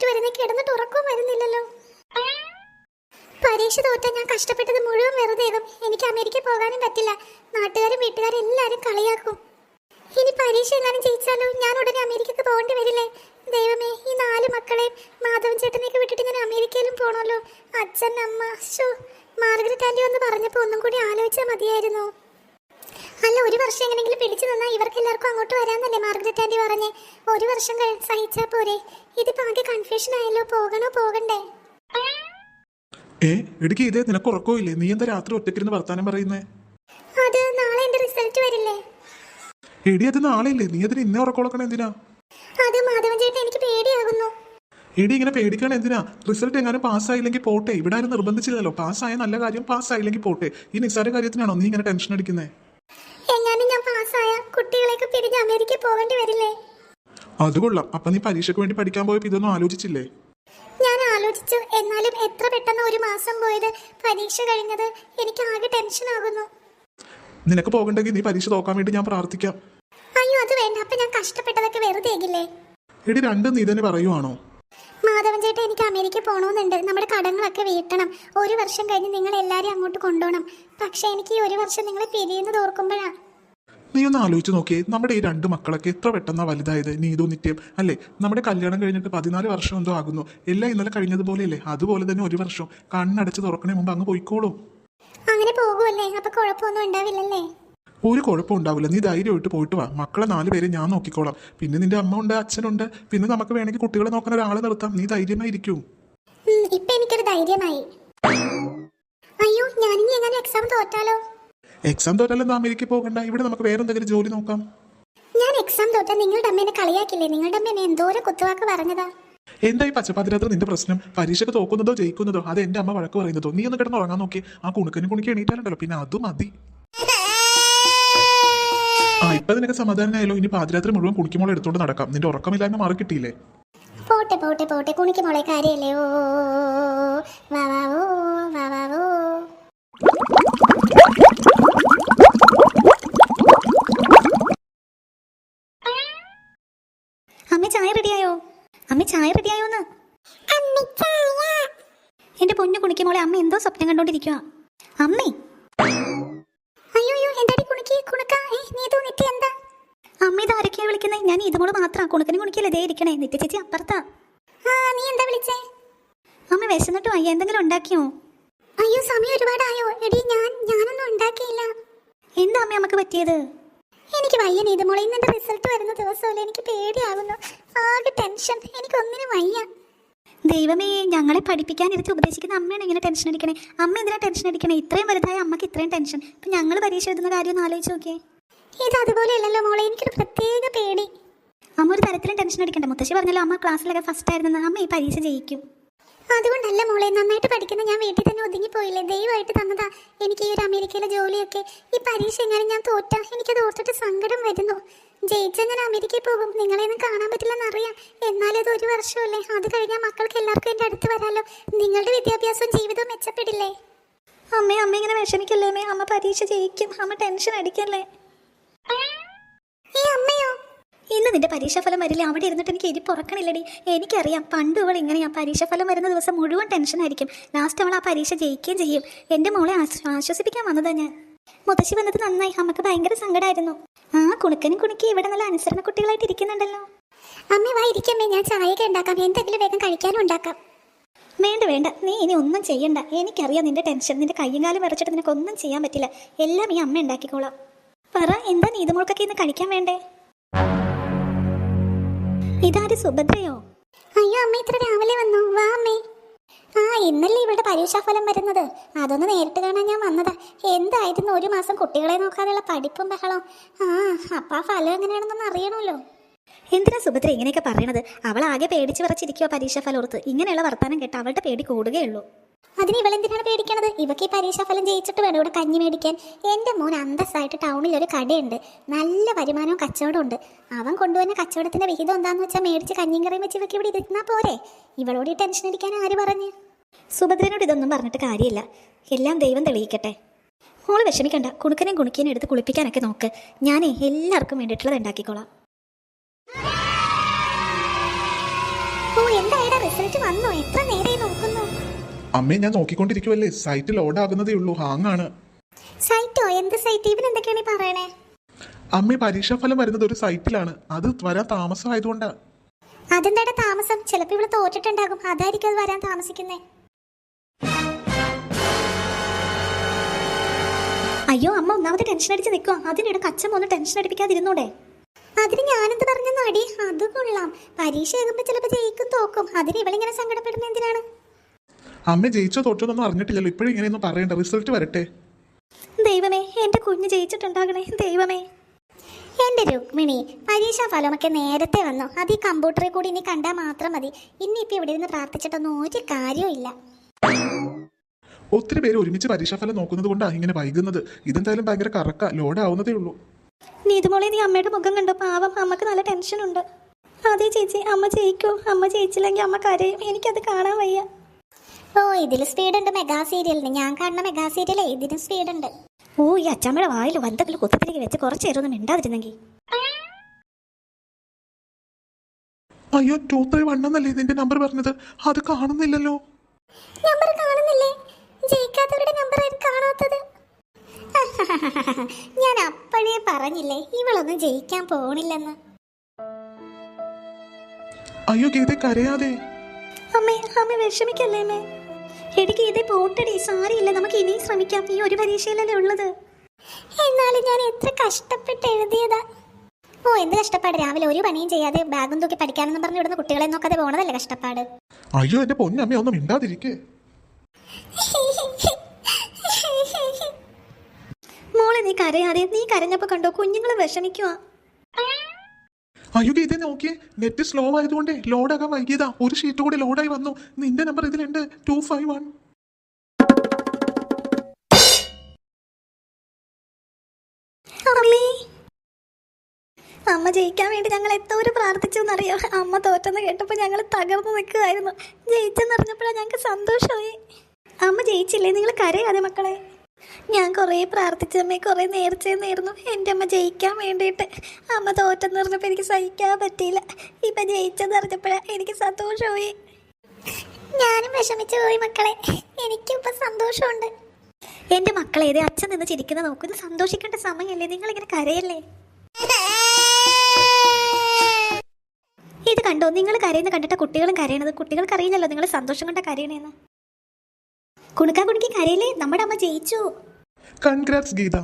Result വരുന്ന കിടന്നിട്ട് ഉറക്കവും വരുന്നില്ലല്ലോ. പരീക്ഷ തോറ്റാൽ ഞാൻ കഷ്ടപ്പെട്ടത് മുഴുവൻ വെറുതെയാകും. എനിക്ക് അമേരിക്ക പോകാനും പറ്റില്ല. നാട്ടുകാരും വീട്ടുകാരും എല്ലാവരും കളിയാക്കും. ഇനി പരീക്ഷ എങ്ങാനും ജയിച്ചാലോ ഞാൻ ഉടനെ അമേരിക്കക്ക് പോകേണ്ടി വരില്ലേ? ദൈവമേ, ഈ 4 മക്കളെയും മാധവൻ ചേട്ടനെയൊക്കെ വിട്ടിട്ട് ഞാൻ അമേരിക്കയിലും പോകണമല്ലോ. അച്ഛൻ, അമ്മ, മാർഗരറ്റ് ആന്റി വന്ന് പറഞ്ഞപ്പോൾ ഒന്നും കൂടി ആലോചിച്ചാൽ മതിയായിരുന്നു. അല്ല, 1 വർഷം എങ്ങനെയെങ്കിലും പിടിച്ചു നിന്നാൽ ഇവർക്ക് എല്ലാവർക്കും അങ്ങോട്ട് വരാമെന്നല്ലേ മാർഗരറ്റ് ആന്റി പറഞ്ഞേ? 1 വർഷം സഹിച്ചാൽ പോരെ? ഇതിപ്പോൾ ആകെ കൺഫ്യൂഷൻ ആയല്ലോ. പോകണോ പോകണ്ടേ? ഇടുക്കി ഇതേ നിനക്ക് ഉറക്കമില്ലേ? നീ എന്താ രാത്രി ഒറ്റയ്ക്കിരുന്ന് വർത്താനം പറയുന്നേ? അത് നാളെ എന്റെ റിസൾട്ട് വരില്ലേ? എടി അത് നാളെ ഇല്ലേ? നീ അതിന് ഇന്നേ ഉറക്കമുളക്കണേ എന്തിനാ? അത് മാധവൻ ചേട്ടൻ, എനിക്ക് പേടിയാകുന്നു. എടി ഇങ്ങനെ പേടിക്കണം എന്തിനാ? റിസൾട്ട് എങ്ങാനും പാസ്സായില്ലെങ്കിൽ പോട്ടെ. ഇവിടെ ആരും നിർബന്ധിച്ചില്ലല്ലോ. പാസ്സായ നല്ല കാര്യം, പാസ്സായില്ലെങ്കിൽ പോട്ടെ. ഈ നിസ്സാര കാര്യത്തിനാണോ നീ ഇങ്ങനെ ടെൻഷൻ അടിക്കുന്നേ? എങ്ങാനും ഞാൻ പാസ്സായ കുട്ടികളെയൊക്കെ പിരിഞ്ഞ് അമേരിക്ക പോകേണ്ടി വരില്ലേ? അത് കൊള്ളാം. അപ്പൊ നീ പരീക്ഷയ്ക്ക് വേണ്ടി പഠിക്കാൻ പോയപ്പോ ഇതൊന്നും ആലോചിച്ചില്ലേ? ഞാൻ ആലോചിച്ചു. എന്നാലും എത്ര പെട്ടെന്ന് 1 മാസം പോയത്, പരീക്ഷ കഴിഞ്ഞത്. എനിക്ക് ആകെ ടെൻഷൻ ആകുന്നു. നിനക്ക് പോകണ്ടെങ്കിൽ നീ പരീക്ഷ തോക്കാൻ വേണ്ടി ഞാൻ പ്രാർത്ഥിക്കാം. അയ്യോ, അത് വേണ്ട. അപ്പൊ ഞാൻ കഷ്ടപ്പെട്ടതൊക്കെ വെറുതെ ആകില്ലേ? എടി രണ്ടും നീ തന്നെ പറയുവാണോ? മാധവൻ ചേട്ടൻ, എനിക്ക് അമേരിക്ക പോകണമെന്നുണ്ട്. നമ്മുടെ കടങ്ങളൊക്കെ വീട്ടണം. 1 വർഷം കഴിഞ്ഞ് നിങ്ങൾ എല്ലാവരും അങ്ങോട്ട് കൊണ്ടുപോകണം. പക്ഷെ എനിക്ക് ഈ 1 വർഷം നിങ്ങളെ പിരിയുന്നത് ഓർക്കുമ്പോഴാ. നീ ഒന്ന് ആലോചിച്ച് നോക്കിയേ. നമ്മുടെ ഈ 2 മക്കളൊക്കെ എത്ര പെട്ടെന്നാ വലുതായത്. നീതു, നിത്യം അല്ലേ? നമ്മുടെ കല്യാണം കഴിഞ്ഞിട്ട് 14 വർഷം എന്തോ ആകുന്നു. എല്ലാം ഇന്നലെ കഴിഞ്ഞതുപോലെയല്ലേ? അതുപോലെ തന്നെ 1 വർഷം കണ്ണടച്ച് തുറക്കണേ മുമ്പ് അങ്ങ് പോയിക്കോളും. അങ്ങനെ പോകുമല്ലേ? അപ്പൊ കുഴപ്പമൊന്നും ഉണ്ടാവില്ലല്ലേ? ഒരു കുഴപ്പം ഉണ്ടാവില്ല. നീ ധൈര്യമായിട്ട് പോയിട്ട് വാ. മക്കളെ 4 പേരെ ഞാൻ നോക്കിക്കോളാം. പിന്നെ നിന്റെ അമ്മ ഉണ്ട്, അച്ഛനുണ്ട്. പിന്നെ നമുക്ക് വേണമെങ്കിൽ കുട്ടികളെ നോക്കുന്ന ഒരാളെ നിർത്താം. നീ ധൈര്യമായിരിക്കും. ഇപ്പൊ എനിക്കൊരു ധൈര്യമായി. അയ്യോ, ഞാനിനി എങ്ങനെ എക്സാം തോറ്റാലോ? എക്സാം തോറ്റാലും അമേരിക്ക പോകണ്ട. ഇവിടെ നമുക്ക് വേറെ എന്തെങ്കിലും ജോലി നോക്കാം. ഞാൻ എക്സാം തോറ്റാൽ നിങ്ങളുടെ അമ്മേനെ കളിയാക്കില്ലേ? നിങ്ങളുടെ അമ്മ എന്നെ എന്തോരം കുത്തുവാക്ക് പറഞ്ഞതാ. എന്താ ഈ പച്ചപ്പാതിരാത്രി നിന്റെ പ്രശ്നം? പരീക്ഷയ്ക്ക് തോക്കുന്നതോ ജയിക്കുന്നതോ അത് എന്റെ അമ്മ വഴക്ക് പറയുന്നതോ? നീ ഒന്ന് കിടന്ന് ഉറങ്ങാൻ നോക്കി. ആ കുണുക്കി എണീറ്റാലുണ്ടല്ലോ പിന്നെ അത് മതി. ഇപ്പൊ നിനക്ക് സമാധാനമായല്ലോ. ഇനി പാതിരാത്രി മുഴുവൻ കുണിക്കുമോളെ എടുത്തോണ്ട് നടക്കാം. നിന്റെ ഉറക്കമില്ലായ്മ മാറി കിട്ടിയില്ലേ? പോട്ടെ പോട്ടെ പോട്ടെ, കുണിക്കുമോളെ കാര്യല്ലേ. ഓ വാ വാ ഓ വാ വാ ഓ. അമ്മ ചായ റെഡിയായോ? അമ്മ ചായ റെഡിയായോന്ന്? എന്റെ പൊന്നു കുണിക്കുമോളെ, അമ്മ എന്തോ സ്വപ്നം കണ്ടോണ്ടിരിക്കുക. അമ്മേ, അമ്മ ഇത് ആരൊക്കെയാ വിളിക്കുന്നേ? ഞാൻ ഇതുമോള് മാത്രം. കുണുക്കനും കുണിക്കല്ലേ ദേ ഇരിക്കണേ. നിത്യ ചേച്ചി അപ്പുറത്താ. നീ എന്താ വിളിച്ചേ? അമ്മ വിശന്നിട്ട് വയ്യ, എന്തെങ്കിലും ഉണ്ടാക്കിയോ? അയ്യോ, സമയം ഒരുപാടായോ? എടി, ഞാനൊന്നും ഉണ്ടാക്കിയില്ല. എന്താ അമ്മ നമുക്ക് പറ്റിയത്? എനിക്ക് വയ്യ നീതുമോളെ. ഇന്ന് എന്റെ റിസൾട്ട് വരുന്ന ദിവസമല്ലേ? എനിക്ക് പേടിയാകുന്നു. ആകെ ടെൻഷൻ. എനിക്കൊന്നിനും വയ്യ. ദൈവമേ, ഞങ്ങളെ പഠിപ്പിക്കാനിരുത്തി ഉപദേശിക്കുന്ന അമ്മയാണ് ഇങ്ങനെ ടെൻഷൻ അടിക്കണേ. അമ്മ എന്തിനാ ടെൻഷൻ അടിക്കണേ? ഇത്രയും വലുതായ അമ്മക്ക് ഇത്രയും ടെൻഷൻ. ഇപ്പൊ ഞങ്ങൾ പരീക്ഷ എഴുതുന്ന കാര്യം ഒന്ന് ആലോചിച്ച് നോക്കിയേ. ഇത് അതുപോലെയല്ലല്ലോ മോളെ. എനിക്കൊരു പ്രത്യേക പേടി. അമ്മ ഒരു തരത്തിലും ടെൻഷൻ അടിക്കണ്ട. മുത്തശ്ശി പറഞ്ഞല്ലോ അമ്മ ക്ലാസ്സിലൊക്കെ ഫസ്റ്റ് ആയിരുന്നു. അമ്മ ഈ പരീക്ഷ ജയിക്കും. അതുകൊണ്ടല്ല മോളെ, നന്നായിട്ട് പഠിക്കുന്ന ഞാൻ വീട്ടിൽ തന്നെ ഒതുങ്ങിപ്പോയില്ലേ. ദൈവമായിട്ട് തന്നതാ എനിക്ക് ഈ ഒരു അമേരിക്കയിലെ ജോലിയൊക്കെ. ഈ പരീക്ഷ എങ്ങനെ ഞാൻ തോറ്റാ എനിക്കത് ഓർത്തിട്ട് സങ്കടം വരുന്നു. ജയിച്ചാൽ ഞാൻ അമേരിക്കയിൽ പോകും. നിങ്ങളെയൊന്നും കാണാൻ പറ്റില്ലെന്നറിയാം. എന്നാലും ഇത് 1 വർഷമല്ലേ. അത് കഴിഞ്ഞാൽ മക്കൾക്ക് എല്ലാവർക്കും എൻ്റെ അടുത്ത് വരാമല്ലോ. നിങ്ങളുടെ വിദ്യാഭ്യാസവും ജീവിതവും മെച്ചപ്പെടില്ലേ? അമ്മ ഇങ്ങനെ വിഷമിക്കല്ലേ അമ്മേ. അമ്മ പരീക്ഷ ജയിക്കും. അമ്മ ടെൻഷൻ അടിക്കല്ലേ. ഈ അമ്മയോ? ഇന്ന് നിന്റെ പരീക്ഷാഫലം വരില്ല. അവിടെ ഇരുന്നിട്ട് എനിക്ക് ഇരിപ്പ് ഉറക്കണില്ലടി. എനിക്കറിയാം, പണ്ട് ഇവൾ ഇങ്ങനെയാ. പരീക്ഷാഫലം വരുന്ന ദിവസം മുഴുവൻ ടെൻഷനായിരിക്കും. ലാസ്റ്റ് അവൾ ആ പരീക്ഷ ജയിക്കുകയും ചെയ്യും. എൻ്റെ മോളെ ആശ്വസിപ്പിക്കാൻ വന്നതാ ഞാൻ. മുത്തശ്ശി വന്നത് നന്നായി. അമ്മക്ക് ഭയങ്കര സങ്കടമായിരുന്നു. കുണുക്കനും കുണുക്കി ഇവിടെ നല്ല അനുസരണ കുട്ടികളായിട്ട് ഇരിക്കുന്നുണ്ടല്ലോ. അമ്മ വാ ഇരിക്കമ്മേ, ഞാൻ ചായയൊക്കെ ഉണ്ടാക്കാം. എന്തെങ്കിലും വേഗം കഴിക്കാനും ഉണ്ടാക്കാം. വേണ്ട, നീ ഇനി ഒന്നും ചെയ്യണ്ട. എനിക്കറിയാം നിന്റെ ടെൻഷൻ. നിന്റെ കയ്യും കാലും വിറച്ചിട്ട് നിനക്കൊന്നും ചെയ്യാൻ പറ്റില്ല. എല്ലാം ഈ അമ്മ ഉണ്ടാക്കിക്കോളാം. പറ, എന്താ നീതുമോൾക്കൊക്കെ ഇന്ന് കഴിക്കാൻ വേണ്ടേ? ഇതാര്, സുഭദ്രയോ? അയ്യോ അമ്മ, ഇത്ര രാവിലെ വന്നു. വാ അമ്മേ. ഇന്നല്ലേ ഇവിടെ പരീക്ഷാഫലം വരുന്നത്. അതൊന്ന് നേരിട്ട് കാണാൻ ഞാൻ വന്നതാ. എന്തായിരുന്നു 1 മാസം കുട്ടികളെ നോക്കാനുള്ള പഠിപ്പും ബഹളം. അപ്പൊ ആ ഫലം എങ്ങനെയാണെന്നൊന്ന് അറിയണമല്ലോ. എന്തിനാ സുഭദ്ര ഇങ്ങനെയൊക്കെ പറയണത്? അവൾ ആകെ പേടിച്ച് വിറച്ചിരിക്കുക പരീക്ഷാഫലം ഓർത്ത്. ഇങ്ങനെയുള്ള വർത്താനം കേട്ട് അവളുടെ പേടി കൂടുകയുള്ളൂ. അതിന് ഇവളെന്തിനാണ് പേടിക്കണത്? ഇവക്ക് ഈ പരീക്ഷാഫലം ജയിച്ചിട്ട് വേണം ഇവിടെ കഞ്ഞി മേടിക്കാൻ. എൻ്റെ മോൻ അന്തസ്സായിട്ട് ടൗണിൽ ഒരു കടയുണ്ട്. നല്ല വരുമാനവും കച്ചവടവും ഉണ്ട്. അവൻ കൊണ്ടുവന്ന കച്ചവടത്തിന്റെ വിഹിതം എന്താന്ന് വെച്ചാൽ മേടിച്ച് കഞ്ഞിയും കറിയും വെച്ച് ഇവക്ക് ഇവിടെ ഇരുന്നാ പോരെ. ഇവളോട് ഈ ടെൻഷൻ അടിക്കാൻ ആര് പറഞ്ഞു? സുഭദ്രനോട് ഇതൊന്നും പറഞ്ഞിട്ട് കാര്യമില്ല. എല്ലാം ദൈവം തെളിയിക്കട്ടെ. മോള് വിഷമിക്കണ്ട. കുണുക്കനെയും കുണിക്കനെയും എടുത്ത് കുളിപ്പിക്കാനൊക്കെ നോക്ക്. ഞാനേ എല്ലാവർക്കും വേണ്ടിയിട്ടുള്ളത് ഉണ്ടാക്കിക്കോളാം. എന്തായാലും റിസൾട്ട് വന്നോ? എത്ര നേരമായി നോക്കുന്നു? അമ്മേ ഞാൻ നോക്കിക്കൊണ്ടിരിക്കുവല്ലേ, സൈറ്റ് ലോഡ് ആകുന്നതേ ഉള്ളൂ, ഹാങ് ആണ്. സൈറ്റോ? എന്ത് സൈറ്റ്? ഇവൻ എന്തൊക്കെയാണ് ഈ പറയണേ? അമ്മേ പരീക്ഷാഫലം വരുന്നത് ഒരു സൈറ്റിലാണ്, അത് വരാൻ താമസമായതുകൊണ്ടാ. അതെന്താടെ താമസം? ചിലപ്പോ ഇവിടെ തോറ്റിട്ടുണ്ടാകും, അതായിരിക്കും അത് വരാൻ താമസിക്കുന്നേ. അയ്യോ അമ്മ ഒന്നാമത് ടെൻഷൻ അടിച്ച് നിൽക്കുക, അതിനിടക്ക് അച്ഛൻ ഒന്ന് ടെൻഷൻ അടിപ്പിക്കാതിരുന്നൂടെ? അതിന് ഞാനെന്ത് പറഞ്ഞ നടി? അത് കൊള്ളാം. പരീക്ഷ എഴുതുമ്പോ ചിലപ്പോ ജയിക്കും തോക്കും, അതിന് ഇവളിങ്ങനെ സങ്കടപ്പെടുന്ന എന്തിനാണ്? അമ്മ ജയിച്ചോ തോറ്റോന്നൊന്നും അറിഞ്ഞിട്ടില്ലല്ലോ, ഇപ്പോഴും ഇങ്ങനെയൊന്നും പറയണ്ട, റിസൾട്ട് വരട്ടെ. ദൈവമേ, എന്റെ കുഞ്ഞ് ജയിച്ചിട്ടുണ്ടാകണേ ദൈവമേ. എന്റെ രുക്മിണി, പരീക്ഷാ ഫലമൊക്കെ നേരത്തെ വന്നു. അത് ഈ കമ്പ്യൂട്ടറിൽ കൂടി ഇനി കണ്ടാൽ മാത്രം മതി. ഇനിയിപ്പോ ഇവിടെ ഇരുന്ന് പ്രാർത്ഥിച്ചിട്ടൊന്നും ഒരു കാര്യവും ഇല്ല. ഒത്തിരി പേര് ഒരുമിച്ച് പരീക്ഷാഫലം നോക്കുന്നത് കൊണ്ടാണ് ഇങ്ങനെ വൈകുന്നത്. ഇതെന്തായാലും ഭയങ്കര കറക്ക, ലോഡ് ആവുന്നതേ ഉള്ളൂ. നീതുമോളെ, നീ അമ്മയുടെ മുഖം കണ്ടോ? പാവം, അമ്മക്ക് നല്ല ടെൻഷനുണ്ട്. അതെ ചേച്ചി, അമ്മ ജയിക്കോ? അമ്മ ജയിച്ചില്ലെങ്കിൽ അമ്മ കരയും, എനിക്കത് കാണാൻ വയ്യ. ഓ, ഇതിൽ സ്പീഡ് ഉണ്ട് മെഗാ സീരിയലിന്. ഞാൻ കാണുന്ന മെഗാ സീരിയലേ ഇതിന് സ്പീഡ് ഉണ്ട്. ഓ, ഈ അച്ഛമ്മയുടെ വായിൽ വന്തകൾ കുത്തത്തിലേക്ക് വെച്ച് കുറച്ച് നേരം ഒന്നും മിണ്ടാതിരുന്നെങ്കിൽ. അയ്യോ 231 എന്നല്ലേ ഇതിന്റെ നമ്പർ പറഞ്ഞത്, അത് കാണുന്നില്ലല്ലോ. നമ്പർ കാണുന്നില്ലേ? ജയിക്കാത്തവരുടെ നമ്പർ കാണാത്തത്. ഞാൻ അപ്പോഴേ പറഞ്ഞില്ലേ ഇവളൊന്നും ജയിക്കാൻ പോണില്ലെന്ന്. അയ്യോ ഗീത കരയാതെ. അമ്മേ, അമ്മ വിഷമിക്കല്ലേ അമ്മേ. എനിക്ക് ഇതേ പോട്ടടി, സാരിയില്ല, നമുക്ക് ഇനിയും ശ്രമിക്കാം. ഈ ഒരു പരീക്ഷയിലല്ലേ ഉള്ളത്. എന്നാലും ഞാൻ എത്ര കഷ്ടപ്പെട്ട് എഴുതിയതാ. ഓ, എന്ത് കഷ്ടപ്പാട്! രാവിലെ ഒരു പണിയും ചെയ്യാതെ ബാഗും തൂക്കി പഠിക്കാനെന്ന് പറഞ്ഞു വിടുന്ന കുട്ടികളെ നോക്കാതെ പോണതല്ലേ കഷ്ടപ്പാട്. അയ്യോ എന്റെ പൊന്നമ്മ ഒന്നും മിണ്ടാതിരിക്കേ. മോളെ നീ കരയാതെ. നീ കരഞ്ഞപ്പോ കണ്ടോ കുഞ്ഞുങ്ങളെ വിഷമിക്കുക. അയ്യോ ഗീത നോക്കിയേ, നെറ്റ് സ്ലോ ആയതുകൊണ്ടേ ലോഡാകാൻ വൈകിയതാ. ഒരു ഷീറ്റ് കൂടി ലോഡായി വന്നു. നിന്റെ നമ്പർ ഇതിലുണ്ട് 251. അമ്മ ജയിക്കാൻ വേണ്ടി ഞങ്ങൾ എന്തോരം പ്രാർത്ഥിച്ചെന്നറിയോ? അമ്മ തോറ്റെന്ന് കേട്ടപ്പോൾ ഞങ്ങൾ തകർന്നു നിൽക്കുകയായിരുന്നു. ജയിച്ചെന്നറിഞ്ഞപ്പോഴാണ് ഞങ്ങൾക്ക് സന്തോഷമായി. അമ്മ ജയിച്ചില്ലേ? നിങ്ങൾ കരയാതെ മക്കളെ. ഞാൻ കുറേ പ്രാർത്ഥിച്ചമ്മേ, കുറേ നേർച്ചയെന്നായിരുന്നു എൻ്റെ അമ്മ ജയിക്കാൻ വേണ്ടിയിട്ട്. അമ്മ തോറ്റെന്ന് പറഞ്ഞപ്പോൾ എനിക്ക് സഹിക്കാൻ പറ്റിയില്ല. ഇപ്പം ജയിച്ചെന്നറിഞ്ഞപ്പോഴാണ് എനിക്ക് സന്തോഷമായി. ഞാനും വിഷമിച്ചു പോയി മക്കളെ, എനിക്കിപ്പോൾ സന്തോഷമുണ്ട്. എൻ്റെ മക്കളെ, ഇതേ അച്ഛൻ നിന്ന് ചിരിക്കുന്ന നോക്കൂ. ഇത് സന്തോഷിക്കേണ്ട സമയമല്ലേ, നിങ്ങളിങ്ങനെ കരയല്ലേ. ഇത് കണ്ടോ, നിങ്ങൾ കരയുന്ന കണ്ടിട്ട് കുട്ടികളും കരയണത്. കുട്ടികൾക്ക് അറിയില്ലല്ലോ നിങ്ങൾ സന്തോഷം കൊണ്ട് കരയണേന്ന്. കുണുക്കാൻ കുണുക്കി കരയില്ലേ, നമ്മുടെ അമ്മ ജയിച്ചു. കൺഗ്രാറ്റ്സ് ഗീത.